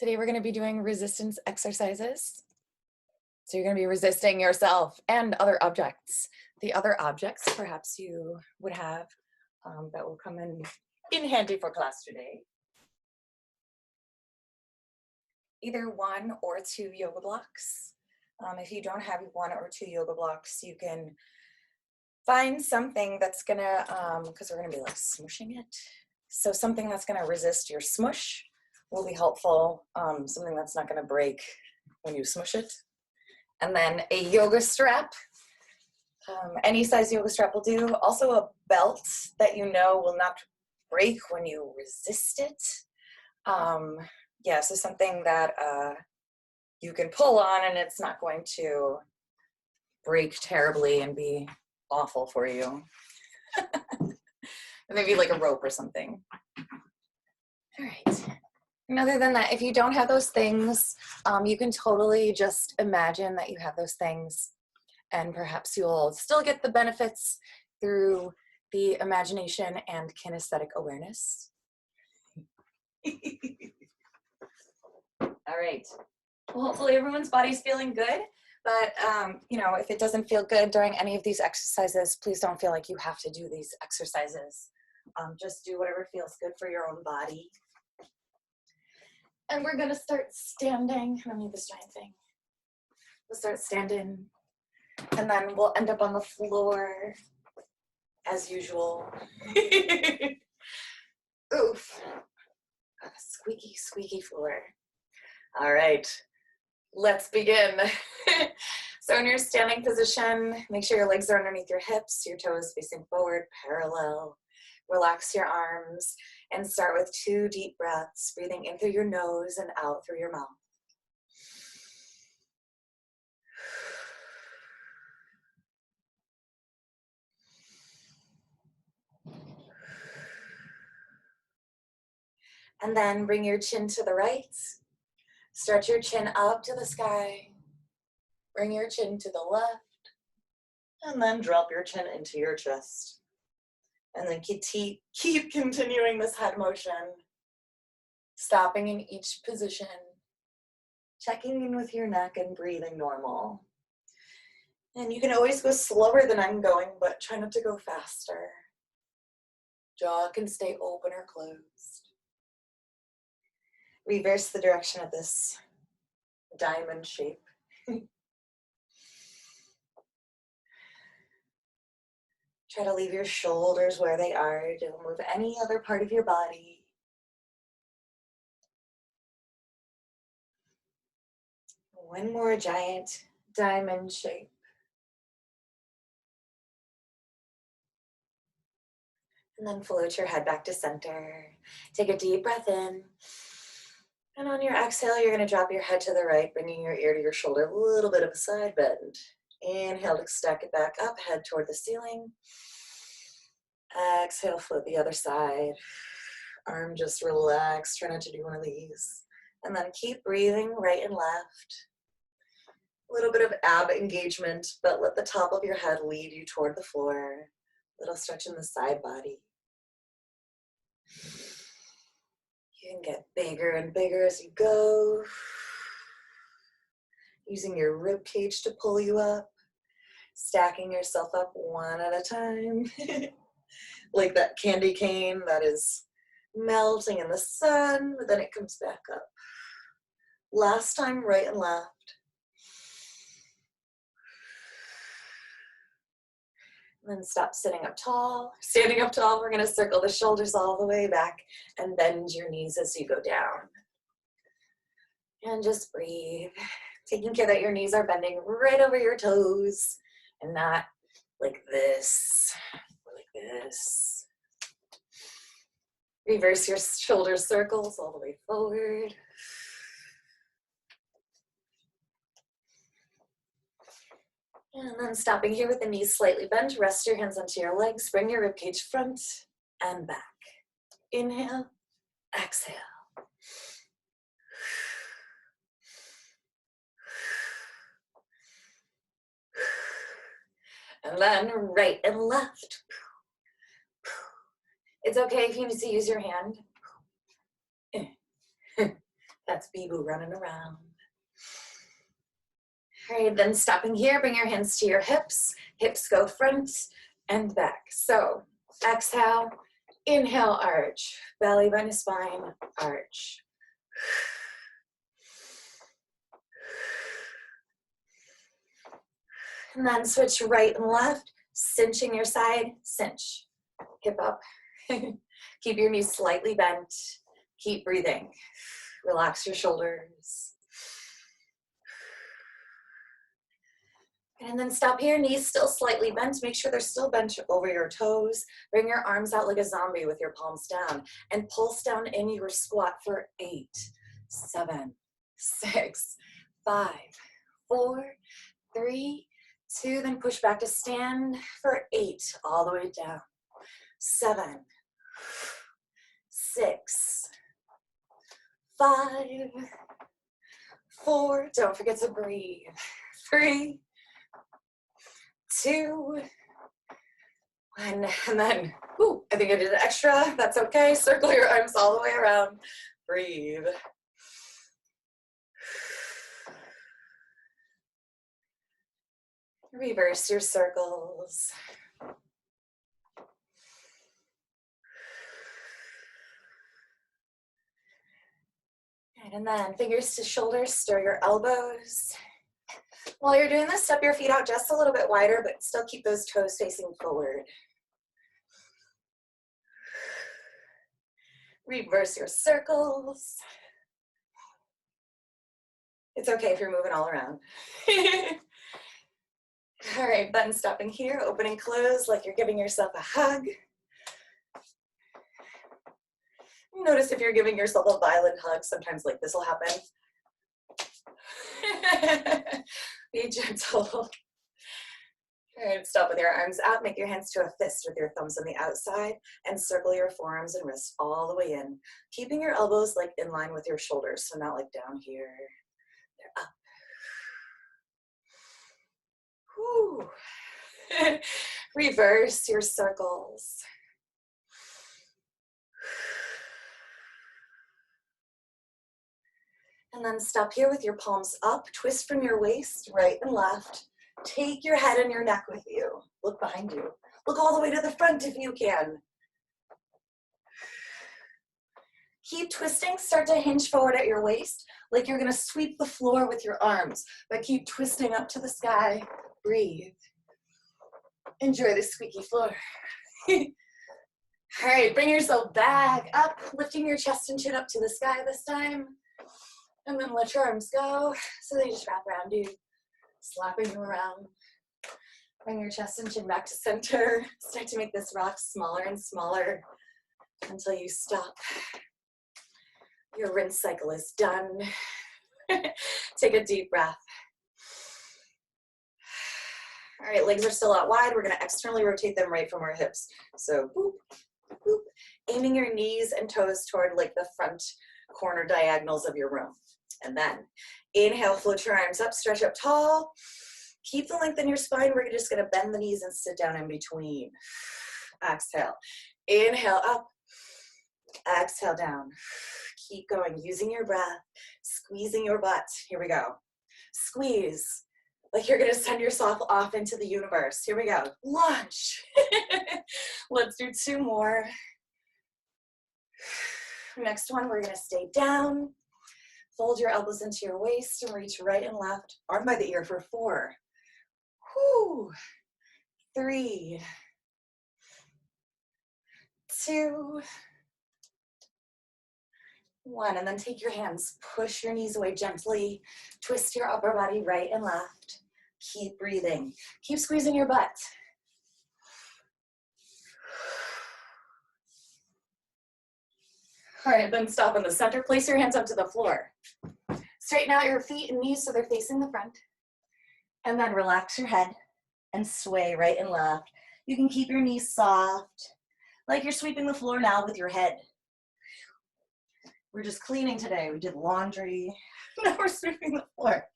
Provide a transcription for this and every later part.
Today we're going to be doing resistance exercises. So you're going to be resisting yourself and other objects. The other objects perhaps you would have that will come in handy for class today. Either 1 or 2 yoga blocks. If you don't have 1 or 2 yoga blocks, you can find something that's gonna, because we're gonna be like smushing it. So something that's gonna resist your smush will be helpful. Something that's not gonna break when you smush it. And then a yoga strap. Any size yoga strap will do. Also a belt that you know will not break when you resist it. Yeah, so something that you can pull on and it's not going to break terribly and be awful for you. Maybe like a rope or something. All right. And other than that, if you don't have those things, you can totally just imagine that you have those things, and perhaps you'll still get the benefits through the imagination and kinesthetic awareness. All right. Well, hopefully everyone's body's feeling good, but you know, if it doesn't feel good during any of these exercises, please don't feel like you have to do these exercises. Just do whatever feels good for your own body. And we're gonna start standing. I don't need this giant thing. We'll start standing, and then we'll end up on the floor as usual. Oof. Squeaky, squeaky floor. All right, let's begin. So in your standing position, make sure your legs are underneath your hips, your toes facing forward, parallel. Relax your arms and start with 2 deep breaths, breathing in through your nose and out through your mouth. And then bring your chin to the right. Stretch your chin up to the sky. Bring your chin to the left. And then drop your chin into your chest. And then keep continuing this head motion. Stopping in each position. Checking in with your neck and breathing normal. And you can always go slower than I'm going, but try not to go faster. Jaw can stay open or closed. Reverse the direction of this diamond shape. Try to leave your shoulders where they are. Don't move any other part of your body. One more giant diamond shape. And then float your head back to center. Take a deep breath in. And on your exhale, you're going to drop your head to the right, bringing your ear to your shoulder, a little bit of a side bend. Inhale to stack it back up, head toward the ceiling. Exhale, float the other side. Arm just relax, try not to do one of these. And then keep breathing right and left. A little bit of ab engagement, but let the top of your head lead you toward the floor. Little stretch in the side body. You can get bigger and bigger as you go. Using your rib cage to pull you up. Stacking yourself up one at a time. Like that candy cane that is melting in the sun, but then it comes back up. Last time, right and left. And then stop sitting up tall. Standing up tall, we're gonna circle the shoulders all the way back and bend your knees as you go down. And just breathe. Taking care that your knees are bending right over your toes and not like this, or like this. Reverse your shoulder circles all the way forward. And then stopping here with the knees slightly bent, rest your hands onto your legs, bring your ribcage front and back. Inhale, exhale. And then right and left. It's okay if you need to use your hand. That's Bee-Boo running around. All right, then stopping here, bring your hands to your hips. Hips go front and back. So exhale, inhale, arch. Belly button, spine, arch. And then switch right and left, cinching your side, cinch. Hip up. Keep your knees slightly bent. Keep breathing. Relax your shoulders. And then stop here, knees still slightly bent. Make sure they're still bent over your toes. Bring your arms out like a zombie with your palms down and pulse down in your squat for 8, 7, 6, 5, 4, 3, 2, then push back to stand for 8, all the way down. 7, 6, 5, 4, don't forget to breathe. 3, 2, 1, and then, ooh, I think I did an extra. That's okay. Circle your arms all the way around. Breathe. Reverse your circles. And then fingers to shoulders, stir your elbows. While you're doing this, step your feet out just a little bit wider, but still keep those toes facing forward. Reverse your circles. It's okay if you're moving all around. All right, then stopping here, open and close like you're giving yourself a hug. Notice if you're giving yourself a violent hug, sometimes like this will happen. Be gentle. All right, stop with your arms out. Make your hands to a fist with your thumbs on the outside and circle your forearms and wrists all the way in. Keeping your elbows like in line with your shoulders, so not like down here. They're up. Whew. Reverse your circles. And then stop here with your palms up, twist from your waist, right and left. Take your head and your neck with you. Look behind you. Look all the way to the front if you can. Keep twisting, start to hinge forward at your waist, like you're gonna sweep the floor with your arms, but keep twisting up to the sky. Breathe. Enjoy the squeaky floor. All right, bring yourself back up, lifting your chest and chin up to the sky this time. And then let your arms go, so they just wrap around you, slapping you around. Bring your chest and chin back to center. Start to make this rock smaller and smaller until you stop. Your rinse cycle is done. Take a deep breath. All right, legs are still out wide. We're gonna externally rotate them right from our hips. So boop, boop, aiming your knees and toes toward like the front corner diagonals of your room. And then inhale, float your arms up, stretch up tall. Keep the length in your spine. We're just gonna bend the knees and sit down in between. Exhale, inhale up, exhale down. Keep going, using your breath, squeezing your butt. Here we go. Squeeze, like you're gonna send yourself off into the universe. Here we go, launch. Let's do 2 more. Next one, we're gonna stay down. Fold your elbows into your waist and reach right and left, arm by the ear for 4. Whew. 3, 2, 1, and then take your hands, push your knees away gently, twist your upper body right and left. Keep breathing. Keep squeezing your butt. All right, then stop in the center. Place your hands up to the floor. Straighten out your feet and knees so they're facing the front. And then relax your head and sway right and left. You can keep your knees soft, like you're sweeping the floor now with your head. We're just cleaning today. We did laundry. Now we're sweeping the floor.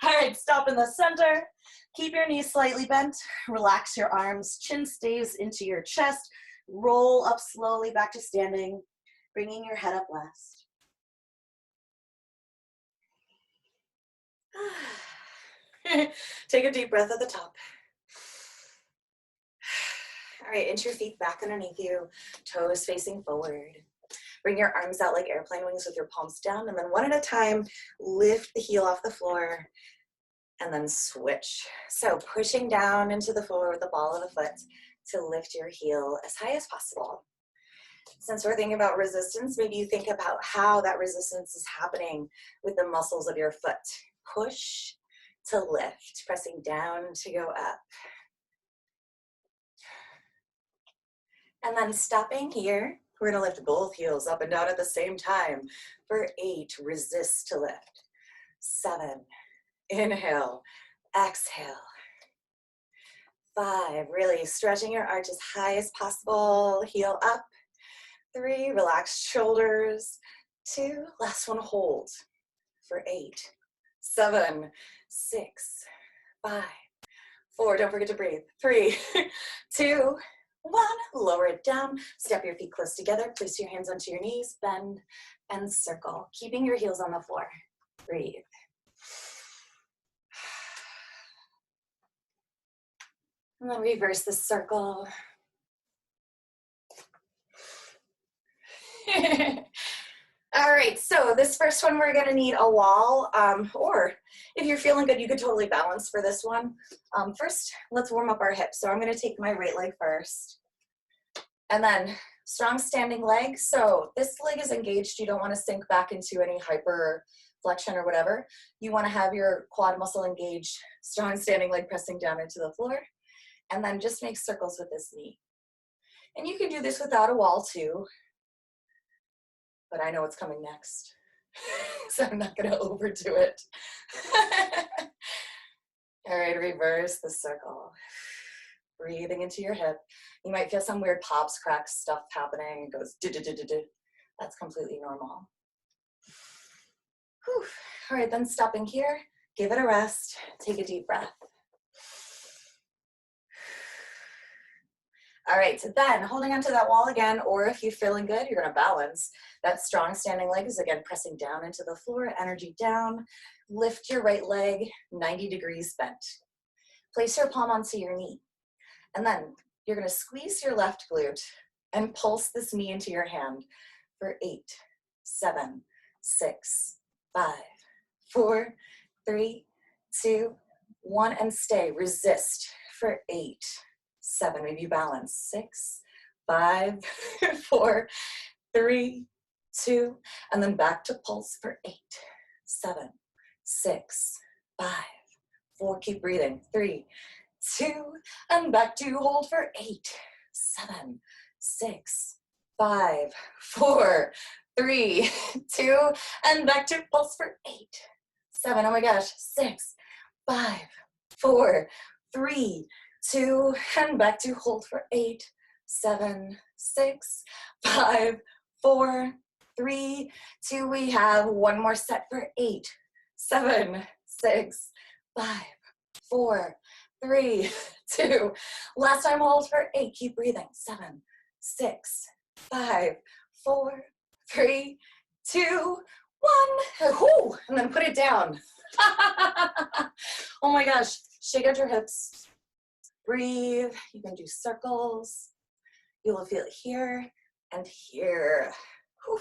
All right, stop in the center. Keep your knees slightly bent. Relax your arms. Chin stays into your chest. Roll up slowly back to standing, bringing your head up last. Take a deep breath at the top. All right, inch your feet back underneath you, toes facing forward. Bring your arms out like airplane wings with your palms down, and then one at a time, lift the heel off the floor, and then switch. So pushing down into the floor with the ball of the foot to lift your heel as high as possible. Since we're thinking about resistance, maybe you think about how that resistance is happening with the muscles of your foot. Push to lift, pressing down to go up. And then stopping here, we're gonna lift both heels up and down at the same time. For 8, resist to lift. 7, inhale, exhale. 5, really stretching your arch as high as possible, heel up. 3, relaxed shoulders. 2, last one, hold. For 8, 7, 6, 5, 4, don't forget to breathe. 3, 2, 1, lower it down, step your feet close together, place your hands onto your knees, bend and circle, keeping your heels on the floor. Breathe. And then reverse the circle. All right, so this first one, we're gonna need a wall, or if you're feeling good, you could totally balance for this one. First, let's warm up our hips. So I'm gonna take my right leg first. And then strong standing leg. So this leg is engaged. You don't wanna sink back into any hyper flexion or whatever. You wanna have your quad muscle engaged, strong standing leg pressing down into the floor. And then just make circles with this knee. And you can do this without a wall too. But I know what's coming next, so I'm not gonna overdo it. All right, reverse the circle. Breathing into your hip. You might feel some weird pops, cracks, stuff happening. It goes do-do-do-do-do. That's completely normal. Whew. All right, then stopping here, give it a rest. Take a deep breath. All right, so then holding onto that wall again, or if you're feeling good, you're gonna balance. That strong standing leg is again pressing down into the floor, energy down. Lift your right leg 90 degrees bent. Place your palm onto your knee. And then you're gonna squeeze your left glute and pulse this knee into your hand for 8, 7, 6, 5, 4, 3, 2, 1, and stay. Resist for 8, 7, maybe balance. 6, 5, 4, 3, 2, and then back to pulse for 8, 7, 6, 5, 4, keep breathing. 3, 2, and back to hold for 8, 7, 6, 5, 4, 3, 2, and back to pulse for 8, 7, oh my gosh, 6, 5, 4, 3, 2, and back to hold for 8, 7, 6, 5, 4, 3, 2. We have one more set for 8, 7, 6, 5, 4, 3, 2. Last time hold for 8. Keep breathing. 7, 6, 5, 4, 3, 2, 1. Whew, and then put it down. Oh my gosh. Shake out your hips. Breathe. You can do circles. You will feel it here and here. Whew.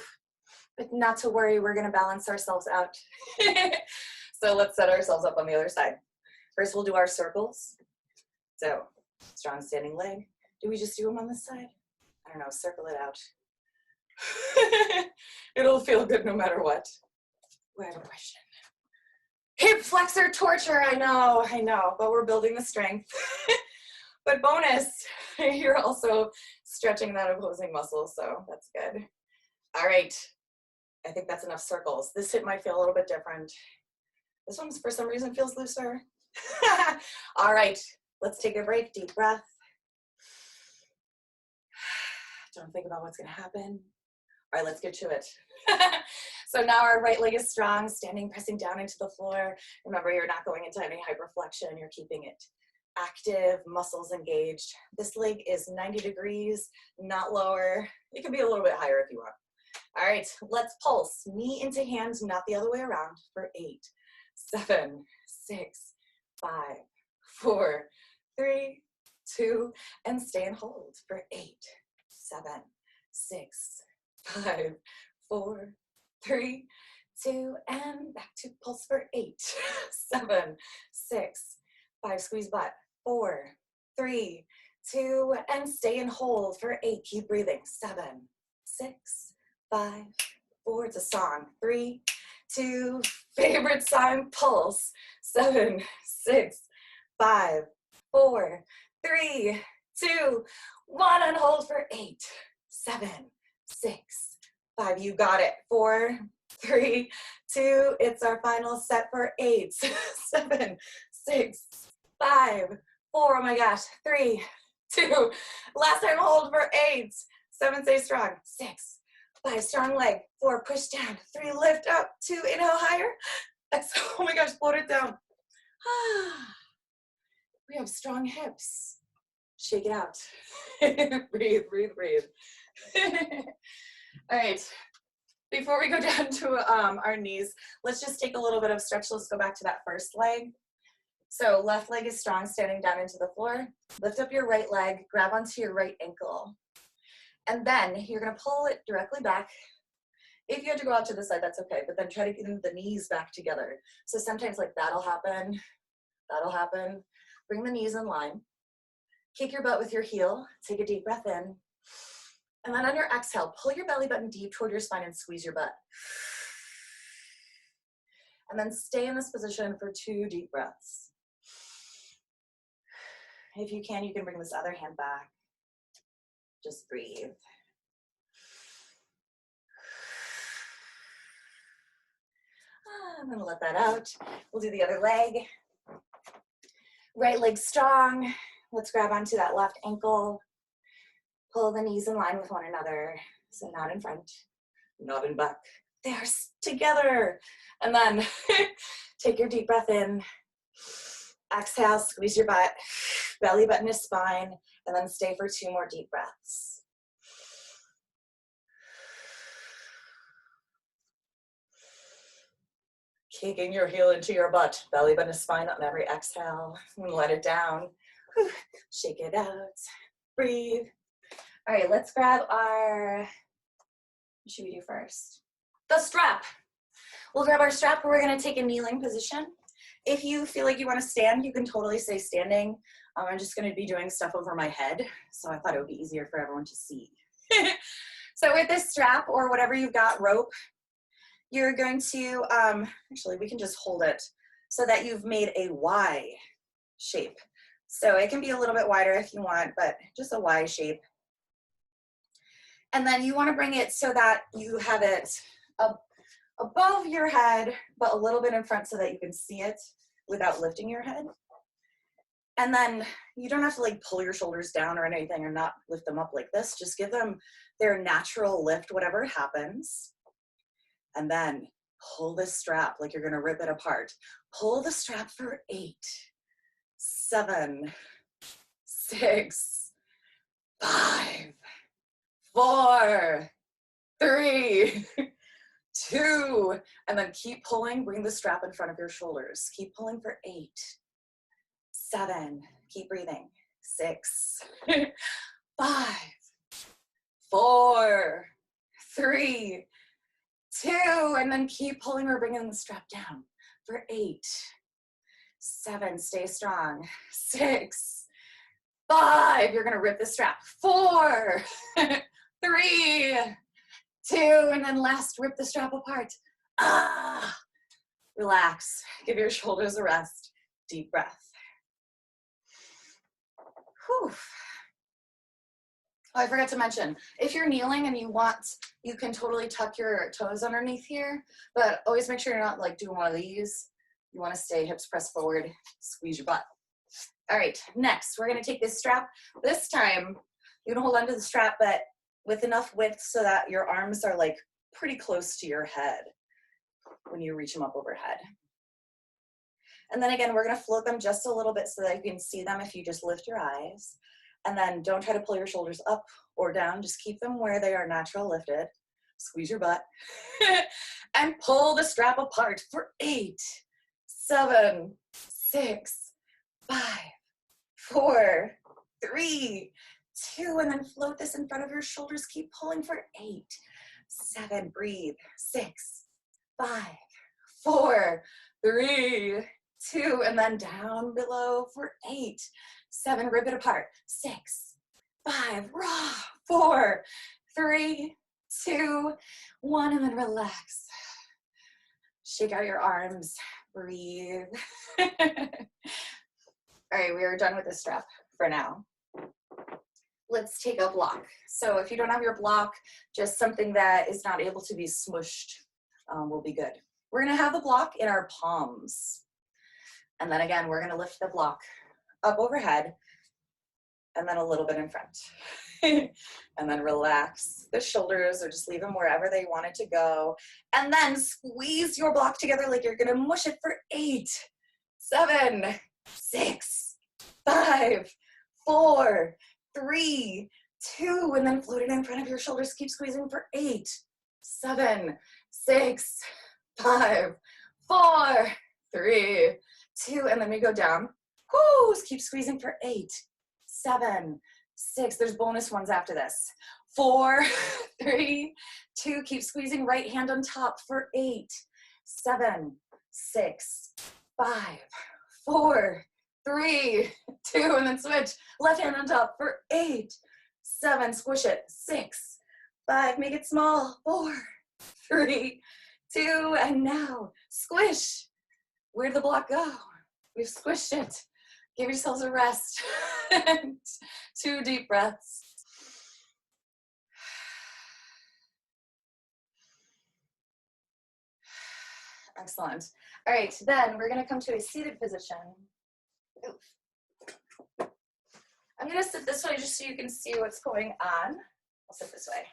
But not to worry, we're going to balance ourselves out. So let's set ourselves up on the other side. First, we'll do our circles. So, strong standing leg. Do we just do them on this side? I don't know, circle it out. It'll feel good no matter what. We have a question. Hip flexor torture, I know, but we're building the strength. But bonus, you're also stretching that opposing muscle, so that's good. All right, I think that's enough circles. This hip might feel a little bit different. This one, for some reason, feels looser. All right, let's take a break, deep breath. Don't think about what's gonna happen. All right, let's get to it. So now our right leg is strong, standing, pressing down into the floor. Remember, you're not going into any hyperflexion, you're keeping it active, muscles engaged. This leg is 90 degrees, not lower. It can be a little bit higher if you want. All right, let's pulse. Knee into hand, not the other way around, for 8, 7, 6, 5, 4, 3, 2, and stay and hold for 8, 7, 6, 5, 4, 3, 2, and back to pulse for 8, 7, 6, 5, squeeze butt, 4, 3, 2, and stay and hold for 8. Keep breathing. 7, 6, 5, 4. It's a song. 3, 2. Favorite song, pulse. 7, 6, 5, 4, 3, 2, 1, and hold for 8, 7, 6, 5. You got it. 4, 3, 2. It's our final set for 8, 7, 6, 5, 4. Oh my gosh. 3, 2. Last time hold for 8, 7. Stay strong. 6, 5. Strong leg. 4. Push down. 3. Lift up. 2. Inhale higher. Exhale. Oh my gosh. Float it down. We have strong hips. Shake it out. Breathe, breathe, breathe. All right. Before we go down to our knees, let's just take a little bit of stretch. Let's go back to that first leg. So left leg is strong, standing down into the floor. Lift up your right leg, grab onto your right ankle. And then you're gonna pull it directly back. If you have to go out to the side, that's okay, but then try to get the knees back together. So sometimes like that'll happen. Bring the knees in line. Kick your butt with your heel. Take a deep breath in. And then on your exhale, pull your belly button deep toward your spine and squeeze your butt. And then stay in this position for 2 deep breaths. If you can bring this other hand back. Just breathe. I'm gonna let that out. We'll do the other leg. Right leg strong. Let's grab onto that left ankle. Pull the knees in line with one another. So not in front, not in back. They are together. And then take your deep breath in. Exhale, squeeze your butt. Belly button to spine. And then stay for 2 more deep breaths. Kicking your heel into your butt. Belly button to spine on every exhale. And let it down. Shake it out. Breathe. All right, let's grab our, what should we do first? The strap. We'll grab our strap. We're gonna take a kneeling position. If you feel like you wanna stand, you can totally stay standing. I'm just gonna be doing stuff over my head, so I thought it would be easier for everyone to see. So with this strap or whatever you've got, rope, you're going to, actually we can just hold it so that you've made a Y shape. So it can be a little bit wider if you want, but just a Y shape. And then you want to bring it so that you have it above your head, but a little bit in front so that you can see it without lifting your head. And then you don't have to like pull your shoulders down or anything or not lift them up like this. Just give them their natural lift, whatever happens. And then pull this strap like you're going to rip it apart. Pull the strap for 8, 7, 6, 5, 4, 3, 2, and then keep pulling. Bring the strap in front of your shoulders. Keep pulling for 8, 7, keep breathing, 6, 5, 4, 3, 2, and then keep pulling or bringing the strap down for 8, 7, stay strong, 6, 5, you're gonna rip the strap, 4, 3, 2, and then last, rip the strap apart. Relax, give your shoulders a rest, deep breath. Whew. Oh, I forgot to mention, if you're kneeling and you want, you can totally tuck your toes underneath here, but always make sure you're not like doing one of these. You want to stay hips pressed forward, squeeze your butt. All right, next, we're gonna take this strap. This time, you're gonna hold onto the strap, but with enough width so that your arms are like pretty close to your head when you reach them up overhead. And then again, we're gonna float them just a little bit so that you can see them if you just lift your eyes. And then don't try to pull your shoulders up or down, just keep them where they are natural lifted. Squeeze your butt and pull the strap apart for 8, 7, 6, 5, 4, 3, 2, and then float this in front of your shoulders. Keep pulling for 8, 7, breathe, 6, 5, 4, 3, 2, and then down below for 8, 7, rip it apart, 6, 5, raw, 4, 3, 2, 1, and then relax. Shake out your arms, breathe. All right, we are done with this strap for now. Let's take a block. So if you don't have your block, just something that is not able to be smushed will be good. We're gonna have the block in our palms. And then again, we're gonna lift the block up overhead and then a little bit in front. And then relax the shoulders or just leave them wherever they want it to go. And then squeeze your block together like you're gonna mush it for 8, 7, 6, 5, 4, 3, 2, and then float it in front of your shoulders. Keep squeezing for 8, 7, 6, 5, 4, 3, 2, and then we go down. Whoo, keep squeezing for 8, 7, 6. There's bonus ones after this. 4, 3, 2. Keep squeezing. Right hand on top for 8, 7, 6, 5, 4, 3, 2, and then switch. Left hand on top for 8, 7. Squish it. 6, 5. Make it small. 4, 3, 2, and now squish. Where'd the block go? We've squished it. Give yourselves a rest. 2 deep breaths. Excellent. All right, then we're gonna come to a seated position. Oof. I'm gonna sit this way just so you can see what's going on. I'll sit this way,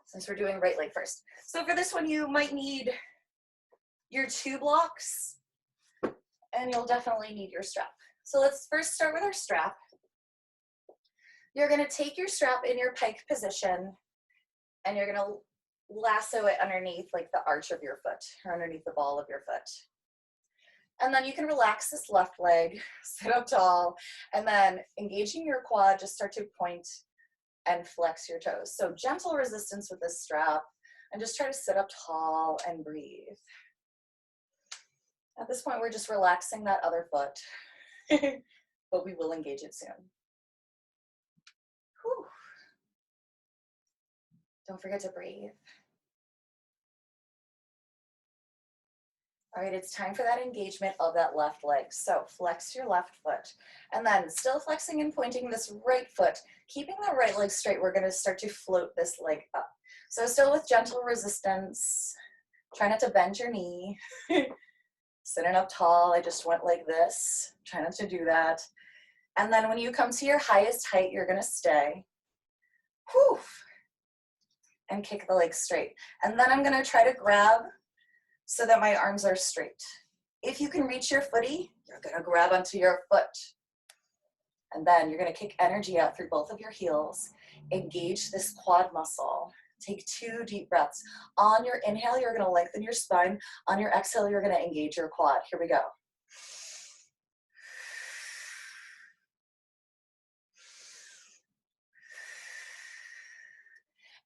since we're doing right leg first. So for this one, you might need your 2 blocks, and you'll definitely need your strap. So let's first start with our strap. You're gonna take your strap in your pike position, and you're gonna lasso it underneath like the arch of your foot, or underneath the ball of your foot. And then you can relax this left leg, sit up tall, and then engaging your quad, just start to point and flex your toes. So gentle resistance with this strap, and just try to sit up tall and breathe. At this point, we're just relaxing that other foot, but we will engage it soon. Whew. Don't forget to breathe. All right, it's time for that engagement of that left leg. So flex your left foot, and then still flexing and pointing this right foot, keeping the right leg straight. We're gonna start to float this leg up. So still with gentle resistance, try not to bend your knee. Sitting up tall, I just went like this. Try not to do that. And then when you come to your highest height, you're gonna stay. Whew. And kick the leg straight. And then I'm gonna try to grab so that my arms are straight. If you can reach your footy, you're gonna grab onto your foot. And then you're gonna kick energy out through both of your heels. Engage this quad muscle. Take 2 deep breaths. On your inhale, you're gonna lengthen your spine. On your exhale, you're gonna engage your quad. Here we go.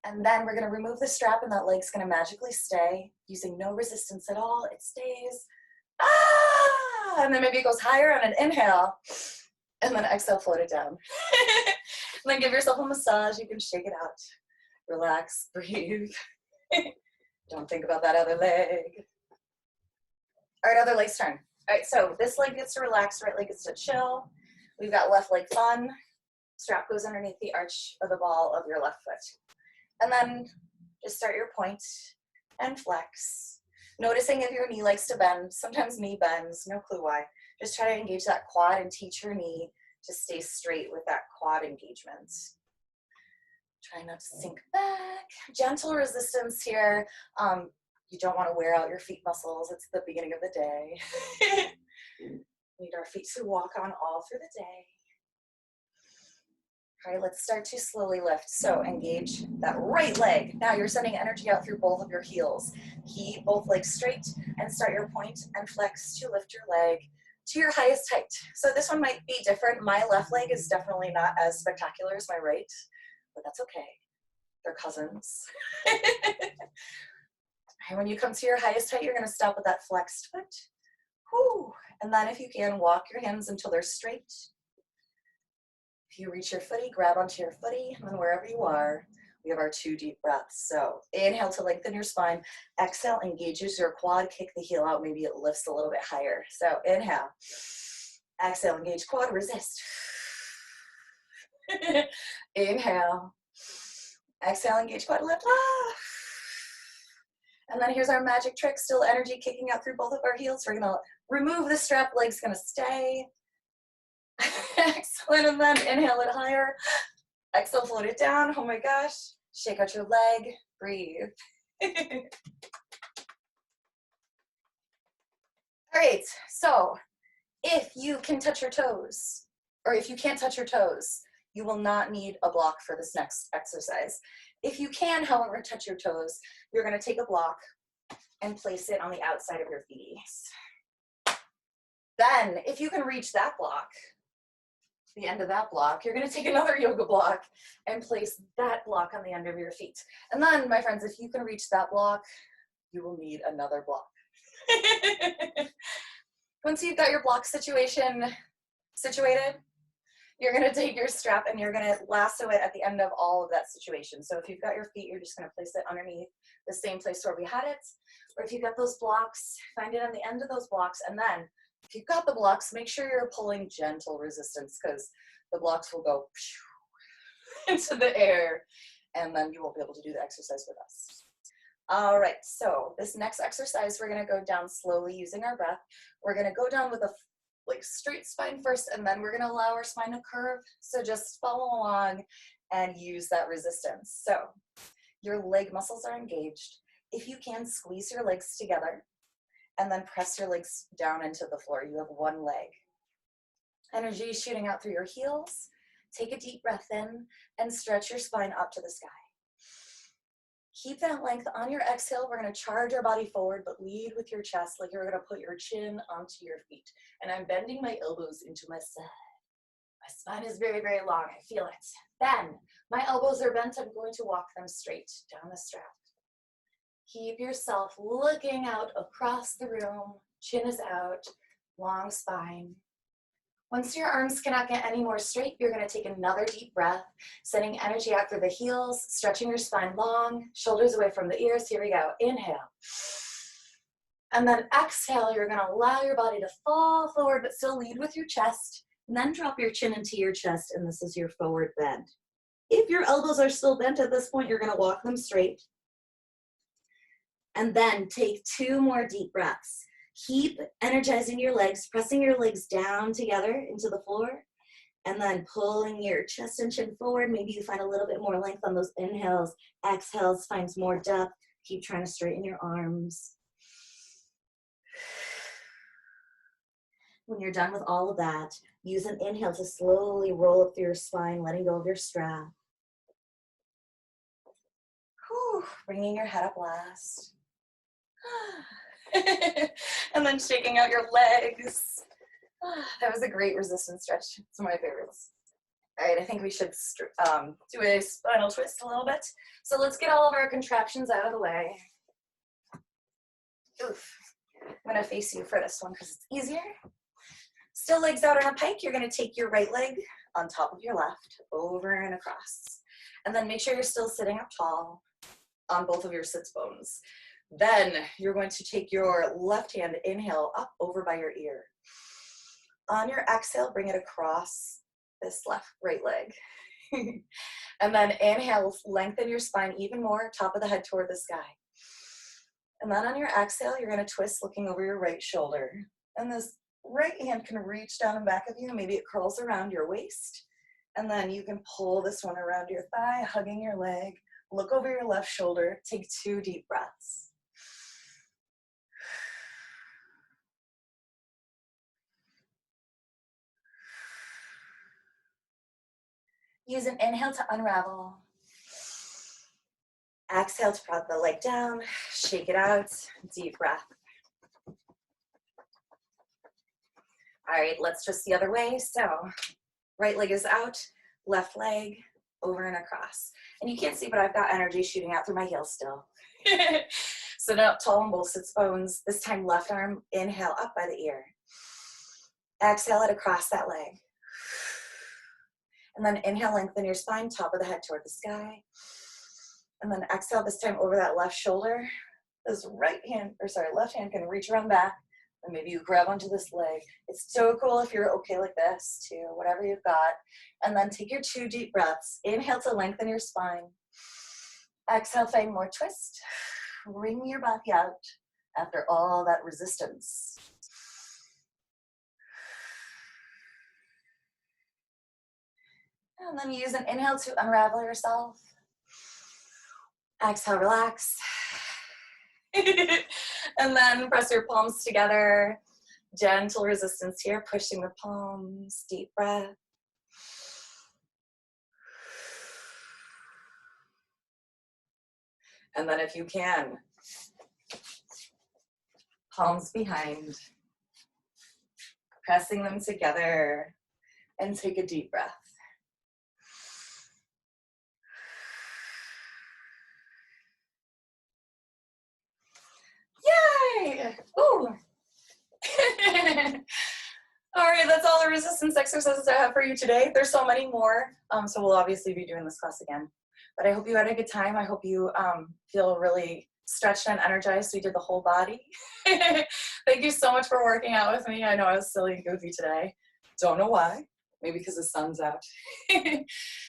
And then we're gonna remove the strap, and that leg's gonna magically stay using no resistance at all. It stays. Ah! And then maybe it goes higher on an inhale, and then exhale, float it down. And then give yourself a massage. You can shake it out. Relax, breathe. Don't think about that other leg. All right, other leg's turn. All right, so this leg gets to relax, right leg gets to chill. We've got left leg fun. Strap goes underneath the arch of the ball of your left foot. And then just start your point and flex. Noticing if your knee likes to bend. Sometimes knee bends, no clue why. Just try to engage that quad and teach your knee to stay straight with that quad engagement. Try not to sink back. Gentle resistance here. You don't want to wear out your feet muscles. It's the beginning of the day. We need our feet to walk on all through the day. All right, let's start to slowly lift. So engage that right leg. Now you're sending energy out through both of your heels. Keep both legs straight and start your point and flex to lift your leg to your highest height. So this one might be different. My left leg is definitely not as spectacular as my right, but that's okay. They're cousins. And when you come to your highest height, you're gonna stop with that flexed foot. Whew. And then if you can, walk your hands until they're straight. If you reach your footy, grab onto your footy, and then wherever you are, we have our 2 deep breaths. So inhale to lengthen your spine. Exhale, engages your quad, kick the heel out. Maybe it lifts a little bit higher. So inhale. Exhale, engage quad, resist. Inhale. Exhale, engage quad, lift. And then here's our magic trick, still energy kicking out through both of our heels. We're gonna remove the strap, leg's gonna stay. Excellent, and then inhale it higher. Exhale, float it down. Oh my gosh. Shake out your leg, breathe. All right, so if you can touch your toes, or if you can't touch your toes, you will not need a block for this next exercise. If you can, however, touch your toes, you're gonna take a block and place it on the outside of your feet. Then, if you can reach that block, the end of that block, you're gonna take another yoga block and place that block on the end of your feet. And then, my friends, if you can reach that block, you will need another block. Once you've got your block situated, you're gonna take your strap and you're gonna lasso it at the end of all of that situation. So if you've got your feet, you're just gonna place it underneath the same place where we had it. Or if you've got those blocks, find it on the end of those blocks. And then if you've got the blocks, make sure you're pulling gentle resistance because the blocks will go into the air and then you won't be able to do the exercise with us. All right, so this next exercise, we're gonna go down slowly using our breath. We're gonna go down with a straight spine first, and then we're gonna allow our spine to curve. So just follow along and use that resistance. So your leg muscles are engaged. If you can, squeeze your legs together and then press your legs down into the floor. You have one leg. Energy is shooting out through your heels. Take a deep breath in and stretch your spine up to the sky. Keep that length on your exhale. We're gonna charge our body forward, but lead with your chest like you're gonna put your chin onto your feet. And I'm bending my elbows into my side. My spine is very, very long, I feel it. Then, my elbows are bent, I'm going to walk them straight down the strap. Keep yourself looking out across the room, chin is out, long spine. Once your arms cannot get any more straight, you're gonna take another deep breath, sending energy out through the heels, stretching your spine long, shoulders away from the ears. Here we go, inhale. And then exhale, you're gonna allow your body to fall forward, but still lead with your chest, and then drop your chin into your chest, and this is your forward bend. If your elbows are still bent at this point, you're gonna walk them straight. And then take 2 more deep breaths. Keep energizing your legs, pressing your legs down together into the floor, and then pulling your chest and chin forward. Maybe you find a little bit more length on those inhales. Exhales finds more depth. Keep trying to straighten your arms. When you're done with all of that, use an inhale to slowly roll up through your spine, letting go of your strap. Whew, bringing your head up last. And then shaking out your legs. That was a great resistance stretch. It's one of my favorites. All right, I think we should do a spinal twist a little bit. So let's get all of our contractions out of the way. Oof. I'm gonna face you for this one because it's easier. Still legs out on a pike. You're gonna take your right leg on top of your left, over and across. And then make sure you're still sitting up tall on both of your sits bones. Then you're going to take your left hand, inhale up over by your ear. On your exhale, bring it across this right leg. And then inhale, lengthen your spine even more, top of the head toward the sky. And then on your exhale, you're gonna twist looking over your right shoulder. And this right hand can reach down and back of you. Maybe it curls around your waist. And then you can pull this one around your thigh, hugging your leg. Look over your left shoulder. Take 2 deep breaths. Use an inhale to unravel. Exhale to prop the leg down. Shake it out. Deep breath. All right, let's twist the other way. So right leg is out, left leg over and across. And you can't see, but I've got energy shooting out through my heels still. Sit up tall on both sits bones. This time left arm, inhale up by the ear. Exhale it across that leg. And then inhale, lengthen your spine, top of the head toward the sky. And then exhale this time over that left shoulder. This left hand can reach around back. And maybe you grab onto this leg. It's so cool if you're okay like this too, whatever you've got. And then take your 2 deep breaths. Inhale to lengthen your spine. Exhale, find more twist. Wring your body out after all that resistance. And then use an inhale to unravel yourself. Exhale, relax. And then press your palms together. Gentle resistance here, pushing the palms, deep breath. And then if you can, palms behind, pressing them together, and take a deep breath. Yay! Ooh. All right, that's all the resistance exercises I have for you today. There's so many more, so we'll obviously be doing this class again. But I hope you had a good time. I hope you feel really stretched and energized. We did the whole body. Thank you so much for working out with me. I know I was silly and goofy today. Don't know why. Maybe because the sun's out.